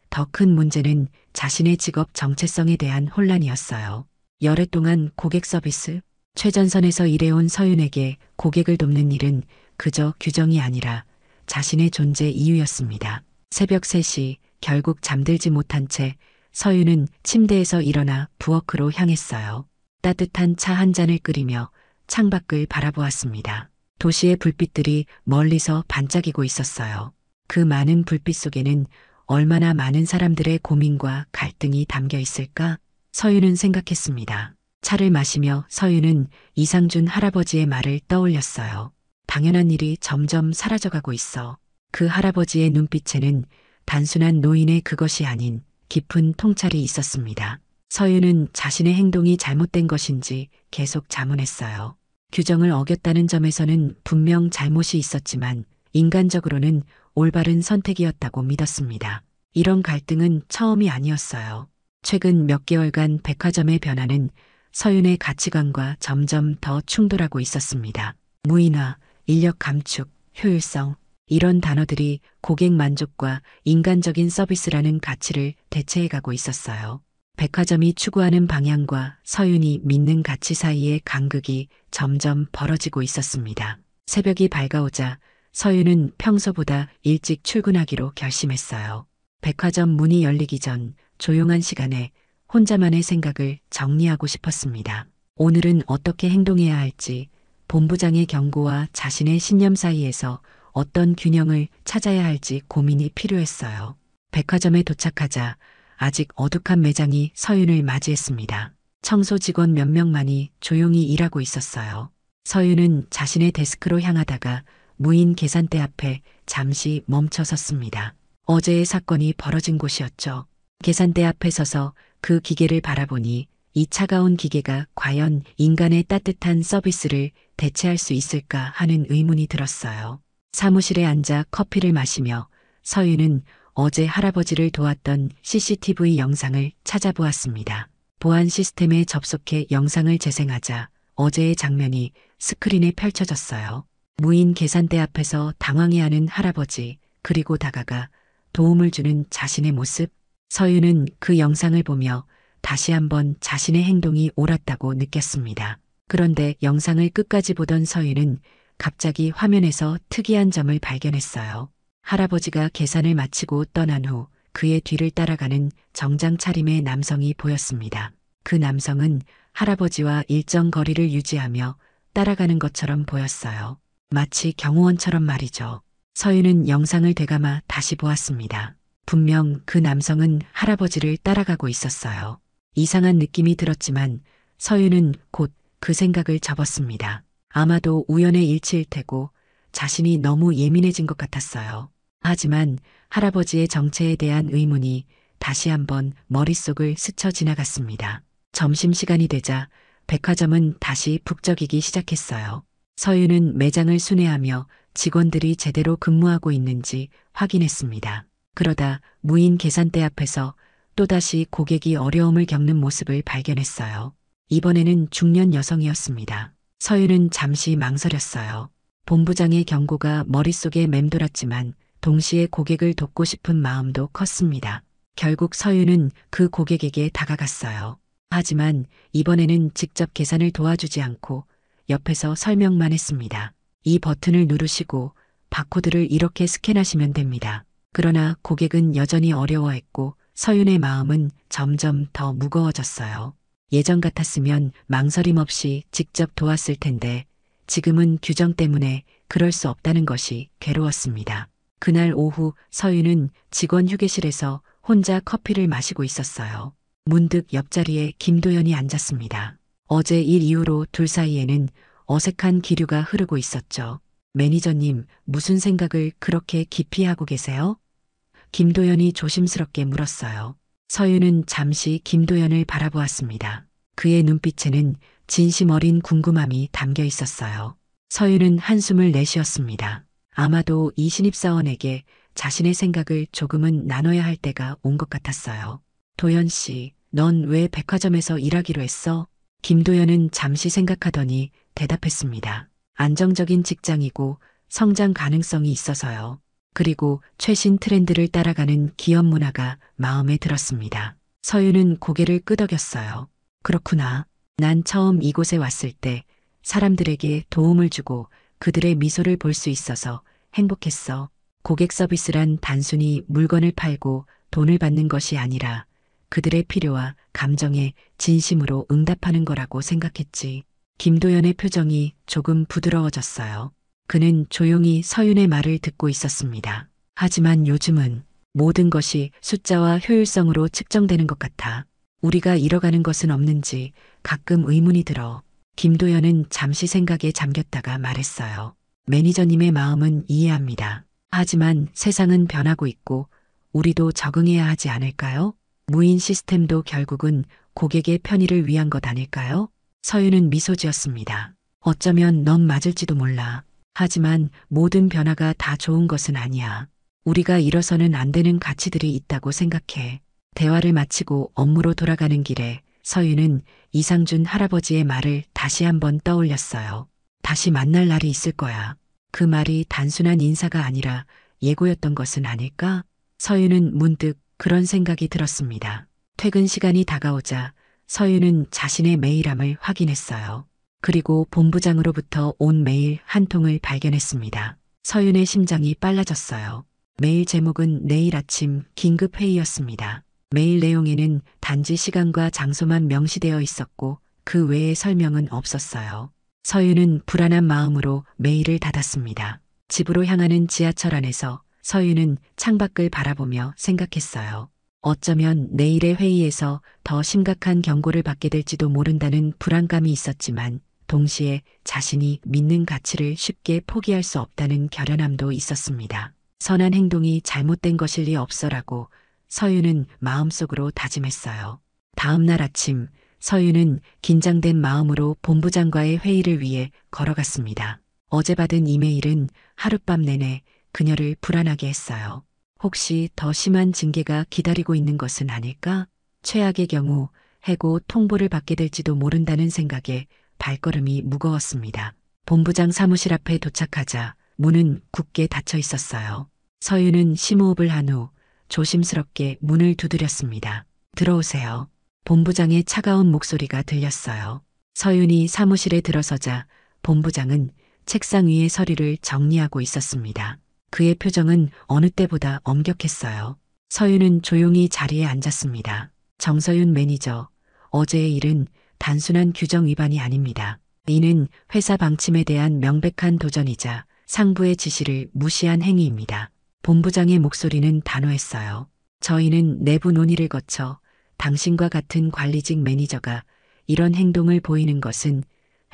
더 큰 문제는 자신의 직업 정체성에 대한 혼란이었어요. 열애 동안 고객 서비스, 최전선에서 일해온 서윤에게 고객을 돕는 일은 그저 규정이 아니라 자신의 존재 이유였습니다. 새벽 3시 결국 잠들지 못한 채 서윤은 침대에서 일어나 부엌으로 향했어요. 따뜻한 차 한 잔을 끓이며 창밖을 바라보았습니다. 도시의 불빛들이 멀리서 반짝이고 있었어요. 그 많은 불빛 속에는 얼마나 많은 사람들의 고민과 갈등이 담겨 있을까? 서윤은 생각했습니다. 차를 마시며 서윤은 이상준 할아버지의 말을 떠올렸어요. 당연한 일이 점점 사라져가고 있어. 그 할아버지의 눈빛에는 단순한 노인의 그것이 아닌 깊은 통찰이 있었습니다. 서윤은 자신의 행동이 잘못된 것인지 계속 자문했어요. 규정을 어겼다는 점에서는 분명 잘못이 있었지만 인간적으로는 올바른 선택이었다고 믿었습니다. 이런 갈등은 처음이 아니었어요. 최근 몇 개월간 백화점의 변화는 서윤의 가치관과 점점 더 충돌하고 있었습니다. 무인화, 인력 감축, 효율성, 이런 단어들이 고객 만족과 인간적인 서비스라는 가치를 대체해가고 있었어요. 백화점이 추구하는 방향과 서윤이 믿는 가치 사이의 간극이 점점 벌어지고 있었습니다. 새벽이 밝아오자 서윤은 평소보다 일찍 출근하기로 결심했어요. 백화점 문이 열리기 전 조용한 시간에 혼자만의 생각을 정리하고 싶었습니다. 오늘은 어떻게 행동해야 할지, 본부장의 경고와 자신의 신념 사이에서 어떤 균형을 찾아야 할지 고민이 필요했어요. 백화점에 도착하자 아직 어둑한 매장이 서윤을 맞이했습니다. 청소 직원 몇 명만이 조용히 일하고 있었어요. 서윤은 자신의 데스크로 향하다가 무인 계산대 앞에 잠시 멈춰 섰습니다. 어제의 사건이 벌어진 곳이었죠. 계산대 앞에 서서 그 기계를 바라보니 이 차가운 기계가 과연 인간의 따뜻한 서비스를 대체할 수 있을까 하는 의문이 들었어요. 사무실에 앉아 커피를 마시며 서윤은 어제 할아버지를 도왔던 CCTV 영상을 찾아보았습니다. 보안 시스템에 접속해 영상을 재생하자 어제의 장면이 스크린에 펼쳐졌어요. 무인 계산대 앞에서 당황해하는 할아버지, 그리고 다가가 도움을 주는 자신의 모습. 서윤은 그 영상을 보며 다시 한번 자신의 행동이 옳았다고 느꼈습니다. 그런데 영상을 끝까지 보던 서윤은 갑자기 화면에서 특이한 점을 발견했어요. 할아버지가 계산을 마치고 떠난 후 그의 뒤를 따라가는 정장 차림의 남성이 보였습니다. 그 남성은 할아버지와 일정 거리를 유지하며 따라가는 것처럼 보였어요. 마치 경호원처럼 말이죠. 서윤은 영상을 되감아 다시 보았습니다. 분명 그 남성은 할아버지를 따라가고 있었어요. 이상한 느낌이 들었지만 서윤은 곧 그 생각을 접었습니다. 아마도 우연의 일치일 테고 자신이 너무 예민해진 것 같았어요. 하지만 할아버지의 정체에 대한 의문이 다시 한번 머릿속을 스쳐 지나갔습니다. 점심시간이 되자 백화점은 다시 북적이기 시작했어요. 서윤은 매장을 순회하며 직원들이 제대로 근무하고 있는지 확인했습니다. 그러다 무인 계산대 앞에서 또다시 고객이 어려움을 겪는 모습을 발견했어요. 이번에는 중년 여성이었습니다. 서윤은 잠시 망설였어요. 본부장의 경고가 머릿속에 맴돌았지만 동시에 고객을 돕고 싶은 마음도 컸습니다. 결국 서윤은 그 고객에게 다가갔어요. 하지만 이번에는 직접 계산을 도와주지 않고 옆에서 설명만 했습니다. 이 버튼을 누르시고 바코드를 이렇게 스캔하시면 됩니다. 그러나 고객은 여전히 어려워했고 서윤의 마음은 점점 더 무거워졌어요. 예전 같았으면 망설임 없이 직접 도왔을 텐데 지금은 규정 때문에 그럴 수 없다는 것이 괴로웠습니다. 그날 오후 서윤은 직원 휴게실에서 혼자 커피를 마시고 있었어요. 문득 옆자리에 김도연이 앉았습니다. 어제 일 이후로 둘 사이에는 어색한 기류가 흐르고 있었죠. 매니저님, 무슨 생각을 그렇게 깊이 하고 계세요? 김도연이 조심스럽게 물었어요. 서윤은 잠시 김도연을 바라보았습니다. 그의 눈빛에는 진심 어린 궁금함이 담겨 있었어요. 서윤은 한숨을 내쉬었습니다. 아마도 이 신입사원에게 자신의 생각을 조금은 나눠야 할 때가 온 것 같았어요. 도연 씨, 넌 왜 백화점에서 일하기로 했어? 김도연은 잠시 생각하더니 대답했습니다. 안정적인 직장이고 성장 가능성이 있어서요. 그리고 최신 트렌드를 따라가는 기업 문화가 마음에 들었습니다. 서윤은 고개를 끄덕였어요. 그렇구나. 난 처음 이곳에 왔을 때 사람들에게 도움을 주고 그들의 미소를 볼 수 있어서 행복했어. 고객 서비스란 단순히 물건을 팔고 돈을 받는 것이 아니라 그들의 필요와 감정에 진심으로 응답하는 거라고 생각했지. 김도연의 표정이 조금 부드러워졌어요. 그는 조용히 서윤의 말을 듣고 있었습니다. 하지만 요즘은 모든 것이 숫자와 효율성으로 측정되는 것 같아. 우리가 잃어가는 것은 없는지 가끔 의문이 들어. 김도연은 잠시 생각에 잠겼다가 말했어요. 매니저님의 마음은 이해합니다. 하지만 세상은 변하고 있고 우리도 적응해야 하지 않을까요? 무인 시스템도 결국은 고객의 편의를 위한 것 아닐까요? 서윤은 미소 지었습니다. 어쩌면 넌 맞을지도 몰라. 하지만 모든 변화가 다 좋은 것은 아니야. 우리가 잃어서는 안 되는 가치들이 있다고 생각해. 대화를 마치고 업무로 돌아가는 길에 서윤은 이상준 할아버지의 말을 다시 한번 떠올렸어요. 다시 만날 날이 있을 거야. 그 말이 단순한 인사가 아니라 예고였던 것은 아닐까? 서윤은 문득 그런 생각이 들었습니다. 퇴근 시간이 다가오자 서윤은 자신의 메일함을 확인했어요. 그리고 본부장으로부터 온 메일 한 통을 발견했습니다. 서윤의 심장이 빨라졌어요. 메일 제목은 내일 아침 긴급 회의였습니다. 메일 내용에는 단지 시간과 장소만 명시되어 있었고 그 외의 설명은 없었어요. 서윤은 불안한 마음으로 메일을 닫았습니다. 집으로 향하는 지하철 안에서 서윤은 창밖을 바라보며 생각했어요. 어쩌면 내일의 회의에서 더 심각한 경고를 받게 될지도 모른다는 불안감이 있었지만 동시에 자신이 믿는 가치를 쉽게 포기할 수 없다는 결연함도 있었습니다. 선한 행동이 잘못된 것일 리 없어라고 서윤은 마음속으로 다짐했어요. 다음 날 아침 서윤은 긴장된 마음으로 본부장과의 회의를 위해 걸어갔습니다. 어제 받은 이메일은 하룻밤 내내 그녀를 불안하게 했어요. 혹시 더 심한 징계가 기다리고 있는 것은 아닐까? 최악의 경우 해고 통보를 받게 될지도 모른다는 생각에 발걸음이 무거웠습니다. 본부장 사무실 앞에 도착하자 문은 굳게 닫혀 있었어요. 서윤은 심호흡을 한 후 조심스럽게 문을 두드렸습니다. 들어오세요. 본부장의 차가운 목소리가 들렸어요. 서윤이 사무실에 들어서자 본부장은 책상 위에 서류를 정리하고 있었습니다. 그의 표정은 어느 때보다 엄격했어요. 서윤은 조용히 자리에 앉았습니다. 정서윤 매니저, 어제의 일은 단순한 규정 위반이 아닙니다. 이는 회사 방침에 대한 명백한 도전이자 상부의 지시를 무시한 행위입니다. 본부장의 목소리는 단호했어요. 저희는 내부 논의를 거쳐 당신과 같은 관리직 매니저가 이런 행동을 보이는 것은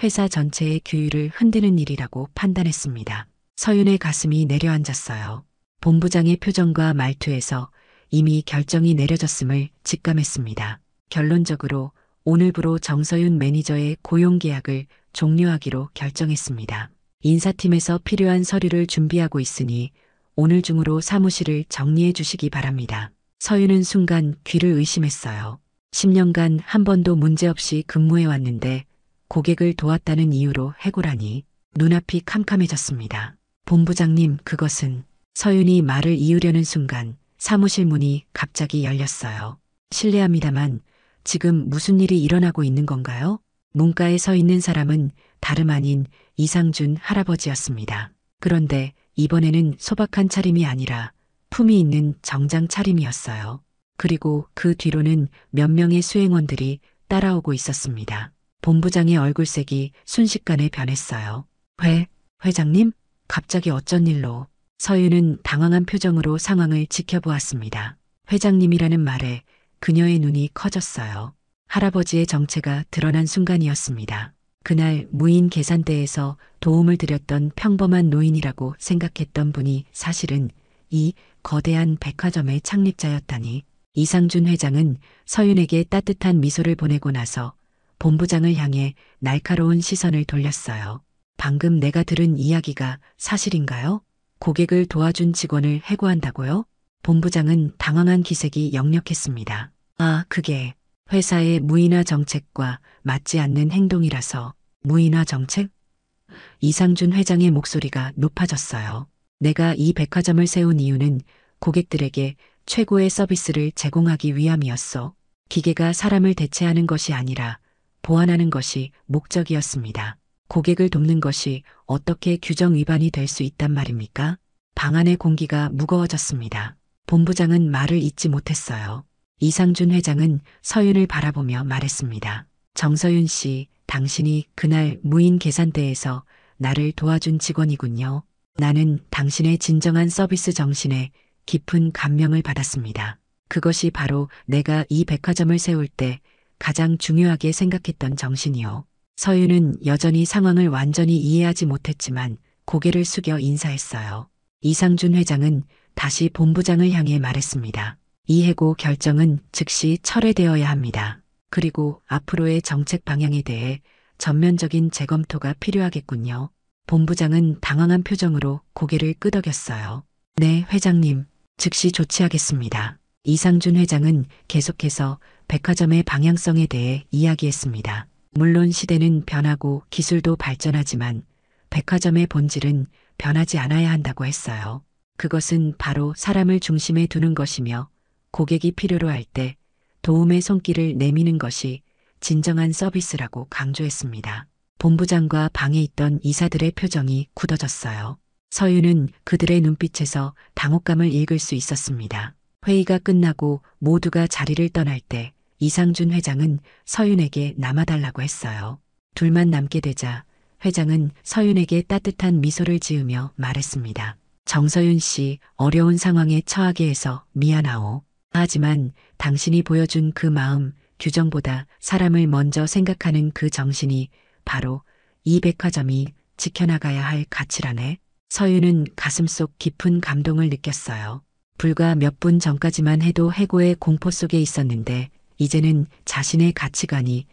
회사 전체의 규율을 흔드는 일이라고 판단했습니다. 서윤의 가슴이 내려앉았어요. 본부장의 표정과 말투에서 이미 결정이 내려졌음을 직감했습니다. 결론적으로 오늘부로 정서윤 매니저의 고용계약을 종료하기로 결정했습니다. 인사팀에서 필요한 서류를 준비하고 있으니 오늘 중으로 사무실을 정리해 주시기 바랍니다. 서윤은 순간 귀를 의심했어요. 10년간 한 번도 문제없이 근무해 왔는데 고객을 도왔다는 이유로 해고라니 눈앞이 캄캄해졌습니다. 본부장님, 그것은 서윤이 말을 이으려는 순간 사무실 문이 갑자기 열렸어요. 실례합니다만 지금 무슨 일이 일어나고 있는 건가요? 문가에 서 있는 사람은 다름 아닌 이상준 할아버지였습니다. 그런데 이번에는 소박한 차림이 아니라 품이 있는 정장 차림이었어요. 그리고 그 뒤로는 몇 명의 수행원들이 따라오고 있었습니다. 본부장의 얼굴색이 순식간에 변했어요. 회장님? 갑자기 어쩐 일로? 서윤은 당황한 표정으로 상황을 지켜보았습니다. 회장님이라는 말에 그녀의 눈이 커졌어요. 할아버지의 정체가 드러난 순간이었습니다. 그날 무인 계산대에서 도움을 드렸던 평범한 노인이라고 생각했던 분이 사실은 이 거대한 백화점의 창립자였다니. 이상준 회장은 서윤에게 따뜻한 미소를 보내고 나서 본부장을 향해 날카로운 시선을 돌렸어요. 방금 내가 들은 이야기가 사실인가요? 고객을 도와준 직원을 해고한다고요? 본부장은 당황한 기색이 역력했습니다. 그게 회사의 무인화 정책과 맞지 않는 행동이라서. 무인화 정책? 이상준 회장의 목소리가 높아졌어요. 내가 이 백화점을 세운 이유는 고객들에게 최고의 서비스를 제공하기 위함이었어. 기계가 사람을 대체하는 것이 아니라 보완하는 것이 목적이었습니다. 고객을 돕는 것이 어떻게 규정 위반이 될 수 있단 말입니까? 방 안의 공기가 무거워졌습니다. 본부장은 말을 잇지 못했어요. 이상준 회장은 서윤을 바라보며 말했습니다. 정서윤 씨, 당신이 그날 무인 계산대에서 나를 도와준 직원이군요. 나는 당신의 진정한 서비스 정신에 깊은 감명을 받았습니다. 그것이 바로 내가 이 백화점을 세울 때 가장 중요하게 생각했던 정신이요. 서윤은 여전히 상황을 완전히 이해하지 못했지만 고개를 숙여 인사했어요. 이상준 회장은 다시 본부장을 향해 말했습니다. 이 해고 결정은 즉시 철회되어야 합니다. 그리고 앞으로의 정책 방향에 대해 전면적인 재검토가 필요하겠군요. 본부장은 당황한 표정으로 고개를 끄덕였어요. 네, 회장님. 즉시 조치하겠습니다. 이상준 회장은 계속해서 백화점의 방향성에 대해 이야기했습니다. 물론 시대는 변하고 기술도 발전하지만 백화점의 본질은 변하지 않아야 한다고 했어요. 그것은 바로 사람을 중심에 두는 것이며 고객이 필요로 할 때 도움의 손길을 내미는 것이 진정한 서비스라고 강조했습니다. 본부장과 방에 있던 이사들의 표정이 굳어졌어요. 서윤은 그들의 눈빛에서 당혹감을 읽을 수 있었습니다. 회의가 끝나고 모두가 자리를 떠날 때 이상준 회장은 서윤에게 남아달라고 했어요. 둘만 남게 되자 회장은 서윤에게 따뜻한 미소를 지으며 말했습니다. 정서윤 씨, 어려운 상황에 처하게 해서 미안하오. 하지만 당신이 보여준 그 마음, 규정보다 사람을 먼저 생각하는 그 정신이 바로 이 백화점이 지켜나가야 할 가치라네. 서윤은 가슴속 깊은 감동을 느꼈어요. 불과 몇 분 전까지만 해도 해고의 공포 속에 있었는데 이제는 자신의 가치관이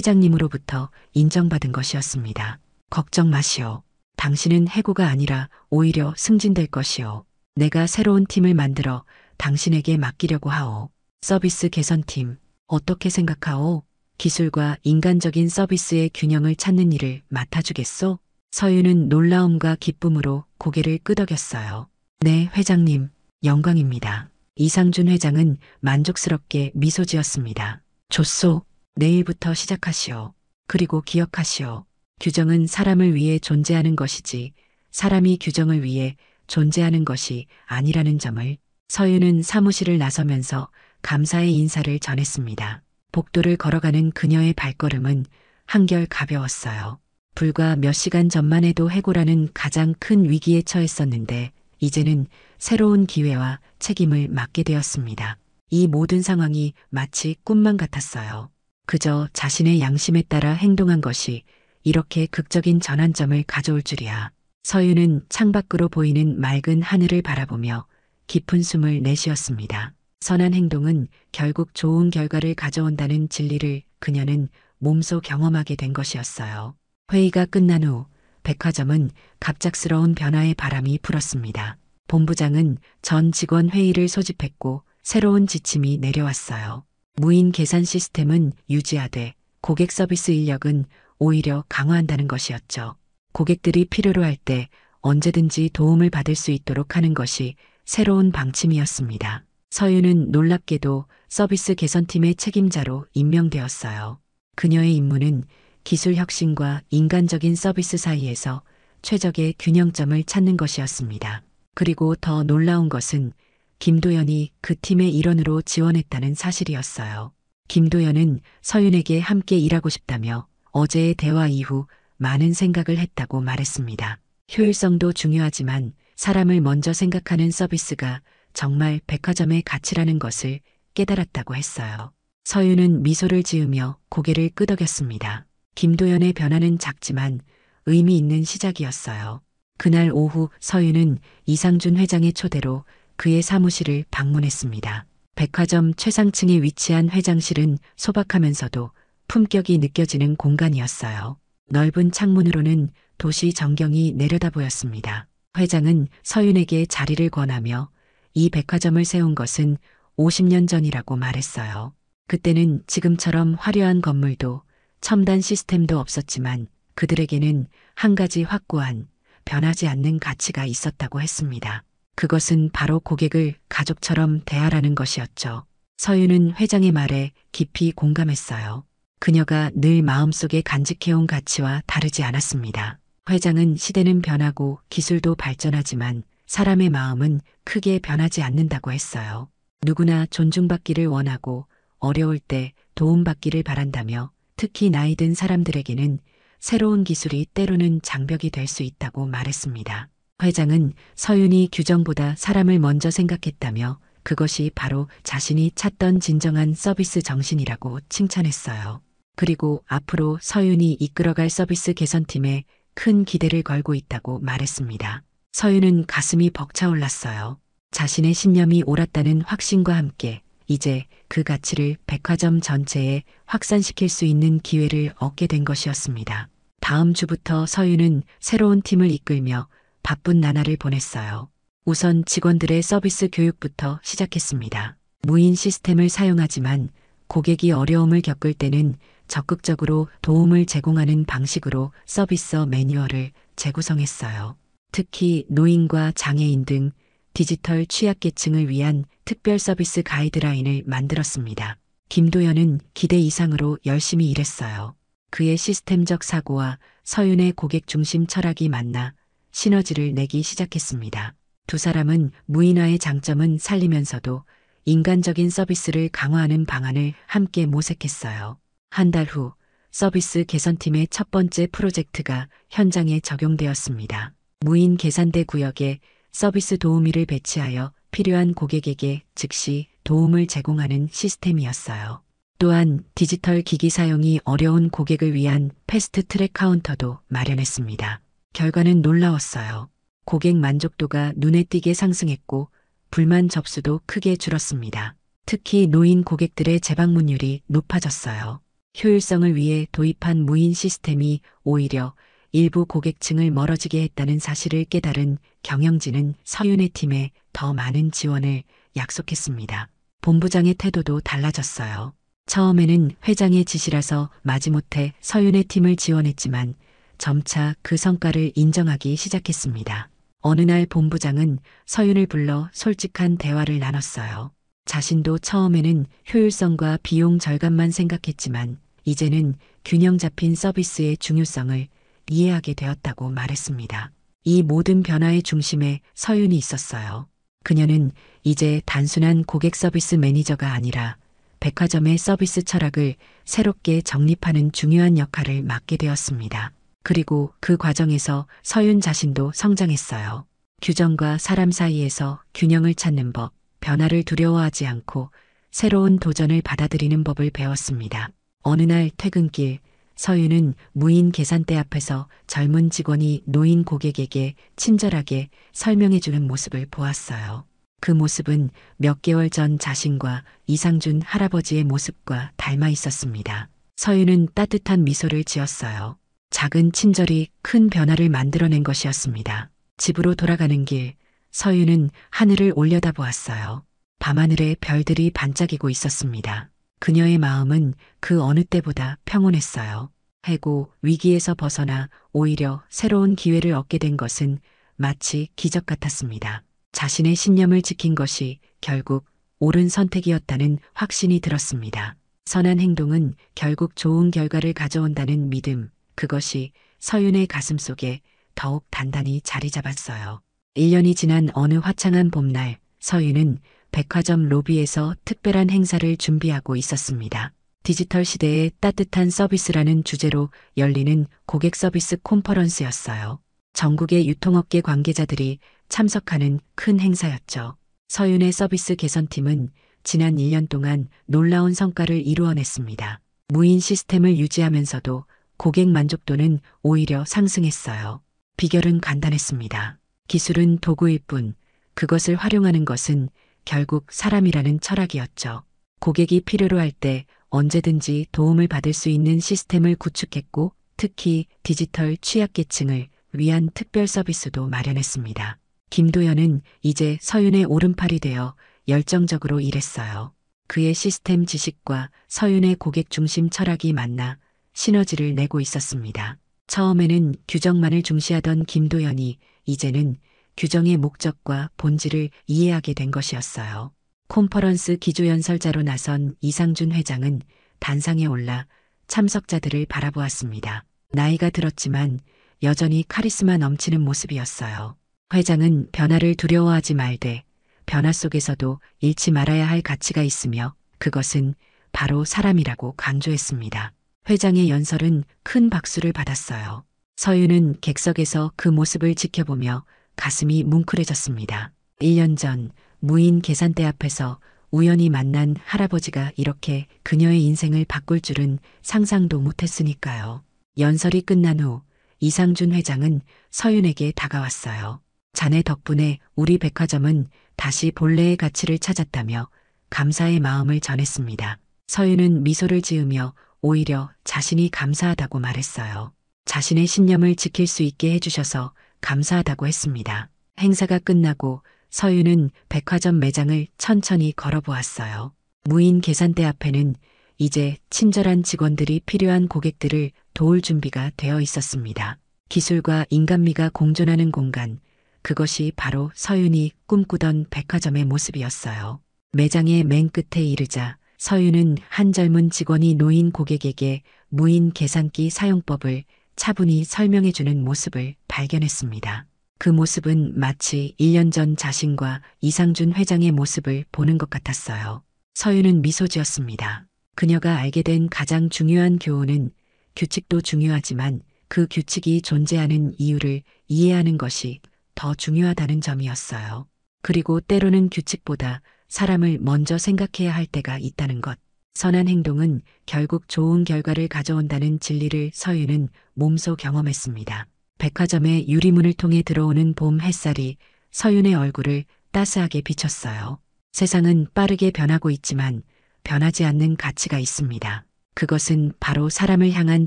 회장님으로부터 인정받은 것이었습니다. 걱정 마시오. 당신은 해고가 아니라 오히려 승진될 것이오. 내가 새로운 팀을 만들어 당신에게 맡기려고 하오. 서비스 개선팀, 어떻게 생각하오? 기술과 인간적인 서비스의 균형을 찾는 일을 맡아주겠소? 서윤은 놀라움과 기쁨으로 고개를 끄덕였어요. 네, 회장님, 영광입니다. 이상준 회장은 만족스럽게 미소 지었습니다. 좋소. 내일부터 시작하시오. 그리고 기억하시오. 규정은 사람을 위해 존재하는 것이지 사람이 규정을 위해 존재하는 것이 아니라는 점을. 서윤은 사무실을 나서면서 감사의 인사를 전했습니다. 복도를 걸어가는 그녀의 발걸음은 한결 가벼웠어요. 불과 몇 시간 전만 해도 해고라는 가장 큰 위기에 처했었는데 이제는 새로운 기회와 책임을 맡게 되었습니다. 이 모든 상황이 마치 꿈만 같았어요. 그저 자신의 양심에 따라 행동한 것이 이렇게 극적인 전환점을 가져올 줄이야. 서윤은 창밖으로 보이는 맑은 하늘을 바라보며 깊은 숨을 내쉬었습니다. 선한 행동은 결국 좋은 결과를 가져온다는 진리를 그녀는 몸소 경험하게 된 것이었어요. 회의가 끝난 후 백화점은 갑작스러운 변화의 바람이 불었습니다. 본부장은 전 직원 회의를 소집했고 새로운 지침이 내려왔어요. 무인 계산 시스템은 유지하되 고객 서비스 인력은 오히려 강화한다는 것이었죠. 고객들이 필요로 할 때 언제든지 도움을 받을 수 있도록 하는 것이 새로운 방침이었습니다. 서윤은 놀랍게도 서비스 개선팀의 책임자로 임명되었어요. 그녀의 임무는 기술 혁신과 인간적인 서비스 사이에서 최적의 균형점을 찾는 것이었습니다. 그리고 더 놀라운 것은 김도연이 그 팀의 일원으로 지원했다는 사실이었어요. 김도연은 서윤에게 함께 일하고 싶다며 어제의 대화 이후 많은 생각을 했다고 말했습니다. 효율성도 중요하지만 사람을 먼저 생각하는 서비스가 정말 백화점의 가치라는 것을 깨달았다고 했어요. 서윤은 미소를 지으며 고개를 끄덕였습니다. 김도연의 변화는 작지만 의미 있는 시작이었어요. 그날 오후 서윤은 이상준 회장의 초대로 그의 사무실을 방문했습니다. 백화점 최상층에 위치한 회장실은 소박하면서도 품격이 느껴지는 공간이었어요. 넓은 창문으로는 도시 전경이 내려다 보였습니다. 회장은 서윤에게 자리를 권하며 이 백화점을 세운 것은 50년 전이라고 말했어요. 그때는 지금처럼 화려한 건물도 첨단 시스템도 없었지만 그들에게는 한 가지 확고한 변하지 않는 가치가 있었다고 했습니다. 그것은 바로 고객을 가족처럼 대하라는 것이었죠. 서윤은 회장의 말에 깊이 공감했어요. 그녀가 늘 마음속에 간직해온 가치와 다르지 않았습니다. 회장은 시대는 변하고 기술도 발전하지만 사람의 마음은 크게 변하지 않는다고 했어요. 누구나 존중받기를 원하고 어려울 때 도움받기를 바란다며 특히 나이 든 사람들에게는 새로운 기술이 때로는 장벽이 될 수 있다고 말했습니다. 회장은 서윤이 규정보다 사람을 먼저 생각했다며 그것이 바로 자신이 찾던 진정한 서비스 정신이라고 칭찬했어요. 그리고 앞으로 서윤이 이끌어갈 서비스 개선팀에 큰 기대를 걸고 있다고 말했습니다. 서윤은 가슴이 벅차올랐어요. 자신의 신념이 옳았다는 확신과 함께 이제 그 가치를 백화점 전체에 확산시킬 수 있는 기회를 얻게 된 것이었습니다. 다음 주부터 서윤은 새로운 팀을 이끌며 바쁜 나날을 보냈어요. 우선 직원들의 서비스 교육부터 시작했습니다. 무인 시스템을 사용하지만 고객이 어려움을 겪을 때는 적극적으로 도움을 제공하는 방식으로 서비스 매뉴얼을 재구성했어요. 특히 노인과 장애인 등 디지털 취약계층을 위한 특별 서비스 가이드라인을 만들었습니다. 김도연은 기대 이상으로 열심히 일했어요. 그의 시스템적 사고와 서윤의 고객 중심 철학이 만나 시너지를 내기 시작했습니다. 두 사람은 무인화의 장점은 살리면서도 인간적인 서비스를 강화하는 방안을 함께 모색했어요. 한 달 후 서비스 개선팀의 첫 번째 프로젝트가 현장에 적용되었습니다. 무인 계산대 구역에 서비스 도우미를 배치하여 필요한 고객에게 즉시 도움을 제공하는 시스템이었어요. 또한 디지털 기기 사용이 어려운 고객을 위한 패스트 트랙 카운터도 마련했습니다. 결과는 놀라웠어요. 고객 만족도가 눈에 띄게 상승했고 불만 접수도 크게 줄었습니다. 특히 노인 고객들의 재방문율이 높아졌어요. 효율성을 위해 도입한 무인 시스템이 오히려 일부 고객층을 멀어지게 했다는 사실을 깨달은 경영진은 서윤의 팀에 더 많은 지원을 약속했습니다. 본부장의 태도도 달라졌어요. 처음에는 회장의 지시라서 마지못해 서윤의 팀을 지원했지만 점차 그 성과를 인정하기 시작했습니다. 어느 날 본부장은 서윤을 불러 솔직한 대화를 나눴어요. 자신도 처음에는 효율성과 비용 절감만 생각했지만 이제는 균형 잡힌 서비스의 중요성을 이해하게 되었다고 말했습니다. 이 모든 변화의 중심에 서윤이 있었어요. 그녀는 이제 단순한 고객 서비스 매니저가 아니라 백화점의 서비스 철학을 새롭게 정립하는 중요한 역할을 맡게 되었습니다. 그리고 그 과정에서 서윤 자신도 성장했어요. 규정과 사람 사이에서 균형을 찾는 법, 변화를 두려워하지 않고 새로운 도전을 받아들이는 법을 배웠습니다. 어느 날 퇴근길, 서윤은 무인 계산대 앞에서 젊은 직원이 노인 고객에게 친절하게 설명해주는 모습을 보았어요. 그 모습은 몇 개월 전 자신과 이상준 할아버지의 모습과 닮아 있었습니다. 서윤은 따뜻한 미소를 지었어요. 작은 친절이 큰 변화를 만들어낸 것이었습니다. 집으로 돌아가는 길, 서윤은 하늘을 올려다보았어요. 밤하늘에 별들이 반짝이고 있었습니다. 그녀의 마음은 그 어느 때보다 평온했어요. 해고, 위기에서 벗어나 오히려 새로운 기회를 얻게 된 것은 마치 기적 같았습니다. 자신의 신념을 지킨 것이 결국 옳은 선택이었다는 확신이 들었습니다. 선한 행동은 결국 좋은 결과를 가져온다는 믿음, 그것이 서윤의 가슴 속에 더욱 단단히 자리 잡았어요. 1년이 지난 어느 화창한 봄날, 서윤은 백화점 로비에서 특별한 행사를 준비하고 있었습니다. 디지털 시대의 따뜻한 서비스라는 주제로 열리는 고객 서비스 콘퍼런스였어요. 전국의 유통업계 관계자들이 참석하는 큰 행사였죠. 서윤의 서비스 개선팀은 지난 1년 동안 놀라운 성과를 이루어냈습니다. 무인 시스템을 유지하면서도 고객 만족도는 오히려 상승했어요. 비결은 간단했습니다. 기술은 도구일 뿐 그것을 활용하는 것은 결국 사람이라는 철학이었죠. 고객이 필요로 할 때 언제든지 도움을 받을 수 있는 시스템을 구축했고 특히 디지털 취약계층을 위한 특별 서비스도 마련했습니다. 김도연은 이제 서윤의 오른팔이 되어 열정적으로 일했어요. 그의 시스템 지식과 서윤의 고객 중심 철학이 만나 시너지를 내고 있었습니다. 처음에는 규정만을 중시하던 김도연이 이제는 규정의 목적과 본질을 이해하게 된 것이었어요. 콘퍼런스 기조연설자로 나선 이상준 회장은 단상에 올라 참석자들을 바라보았습니다. 나이가 들었지만 여전히 카리스마 넘치는 모습이었어요. 회장은 변화를 두려워하지 말되 변화 속에서도 잃지 말아야 할 가치가 있으며 그것은 바로 사람이라고 강조했습니다. 회장의 연설은 큰 박수를 받았어요. 서윤은 객석에서 그 모습을 지켜보며 가슴이 뭉클해졌습니다. 1년 전 무인 계산대 앞에서 우연히 만난 할아버지가 이렇게 그녀의 인생을 바꿀 줄은 상상도 못했으니까요. 연설이 끝난 후 이상준 회장은 서윤에게 다가왔어요. 자네 덕분에 우리 백화점은 다시 본래의 가치를 찾았다며 감사의 마음을 전했습니다. 서윤은 미소를 지으며 오히려 자신이 감사하다고 말했어요. 자신의 신념을 지킬 수 있게 해주셔서 감사하다고 했습니다. 행사가 끝나고 서윤은 백화점 매장을 천천히 걸어보았어요. 무인 계산대 앞에는 이제 친절한 직원들이 필요한 고객들을 도울 준비가 되어 있었습니다. 기술과 인간미가 공존하는 공간, 그것이 바로 서윤이 꿈꾸던 백화점의 모습이었어요. 매장의 맨 끝에 이르자 서윤은 한 젊은 직원이 노인 고객에게 무인 계산기 사용법을 차분히 설명해주는 모습을 발견했습니다. 그 모습은 마치 1년 전 자신과 이상준 회장의 모습을 보는 것 같았어요. 서윤은 미소 지었습니다. 그녀가 알게 된 가장 중요한 교훈은 규칙도 중요하지만 그 규칙이 존재하는 이유를 이해하는 것이 더 중요하다는 점이었어요. 그리고 때로는 규칙보다 사람을 먼저 생각해야 할 때가 있다는 것. 선한 행동은 결국 좋은 결과를 가져온다는 진리를 서윤은 몸소 경험했습니다. 백화점의 유리문을 통해 들어오는 봄 햇살이 서윤의 얼굴을 따스하게 비췄어요. 세상은 빠르게 변하고 있지만 변하지 않는 가치가 있습니다. 그것은 바로 사람을 향한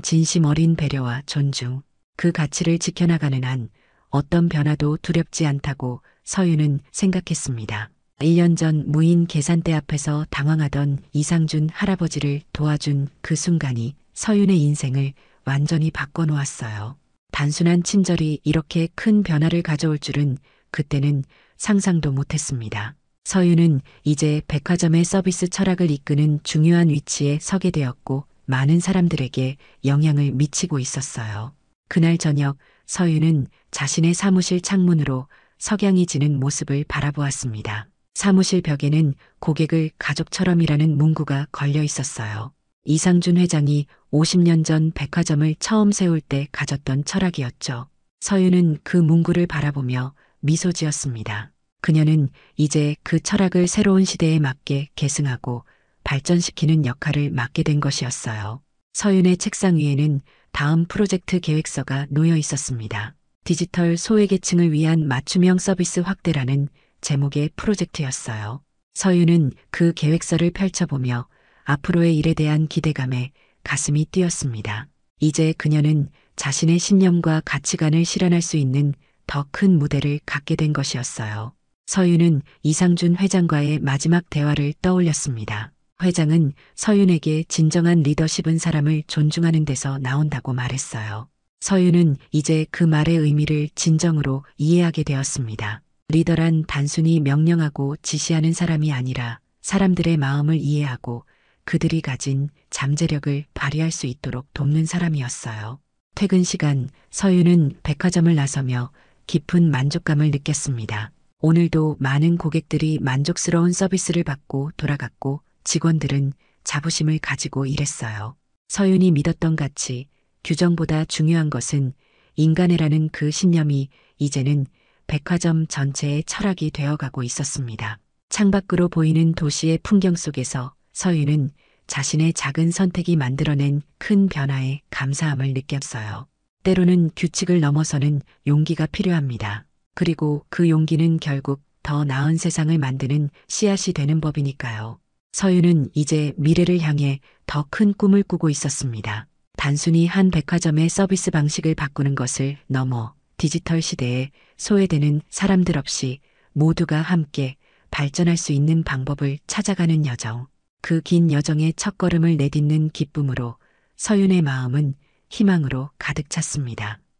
진심 어린 배려와 존중. 그 가치를 지켜나가는 한 어떤 변화도 두렵지 않다고 서윤은 생각했습니다. 1년 전 무인 계산대 앞에서 당황하던 이상준 할아버지를 도와준 그 순간이 서윤의 인생을 완전히 바꿔놓았어요. 단순한 친절이 이렇게 큰 변화를 가져올 줄은 그때는 상상도 못했습니다. 서윤은 이제 백화점의 서비스 철학을 이끄는 중요한 위치에 서게 되었고 많은 사람들에게 영향을 미치고 있었어요. 그날 저녁 서윤은 자신의 사무실 창문으로 석양이 지는 모습을 바라보았습니다. 사무실 벽에는 고객을 가족처럼이라는 문구가 걸려 있었어요. 이상준 회장이 50년 전 백화점을 처음 세울 때 가졌던 철학이었죠. 서윤은 그 문구를 바라보며 미소 지었습니다. 그녀는 이제 그 철학을 새로운 시대에 맞게 계승하고 발전시키는 역할을 맡게 된 것이었어요. 서윤의 책상 위에는 다음 프로젝트 계획서가 놓여 있었습니다. 디지털 소외계층을 위한 맞춤형 서비스 확대라는 제목의 프로젝트였어요. 서윤은 그 계획서를 펼쳐보며 앞으로의 일에 대한 기대감에 가슴이 뛰었습니다. 이제 그녀는 자신의 신념과 가치관을 실현할 수 있는 더 큰 무대를 갖게 된 것이었어요. 서윤은 이상준 회장과의 마지막 대화를 떠올렸습니다. 회장은 서윤에게 진정한 리더십은 사람을 존중하는 데서 나온다고 말했어요. 서윤은 이제 그 말의 의미를 진정으로 이해하게 되었습니다. 리더란 단순히 명령하고 지시하는 사람이 아니라 사람들의 마음을 이해하고 그들이 가진 잠재력을 발휘할 수 있도록 돕는 사람이었어요. 퇴근 시간 서윤은 백화점을 나서며 깊은 만족감을 느꼈습니다. 오늘도 많은 고객들이 만족스러운 서비스를 받고 돌아갔고 직원들은 자부심을 가지고 일했어요. 서윤이 믿었던 가치, 규정보다 중요한 것은 인간애라는 그 신념이 이제는 백화점 전체의 철학이 되어가고 있었습니다. 창밖으로 보이는 도시의 풍경 속에서 서윤은 자신의 작은 선택이 만들어낸 큰 변화에 감사함을 느꼈어요. 때로는 규칙을 넘어서는 용기가 필요합니다. 그리고 그 용기는 결국 더 나은 세상을 만드는 씨앗이 되는 법이니까요. 서윤은 이제 미래를 향해 더 큰 꿈을 꾸고 있었습니다. 단순히 한 백화점의 서비스 방식을 바꾸는 것을 넘어 디지털 시대에 소외되는 사람들 없이 모두가 함께 발전할 수 있는 방법을 찾아가는 여정. 그 긴 여정의 첫걸음을 내딛는 기쁨으로 서윤의 마음은 희망으로 가득 찼습니다.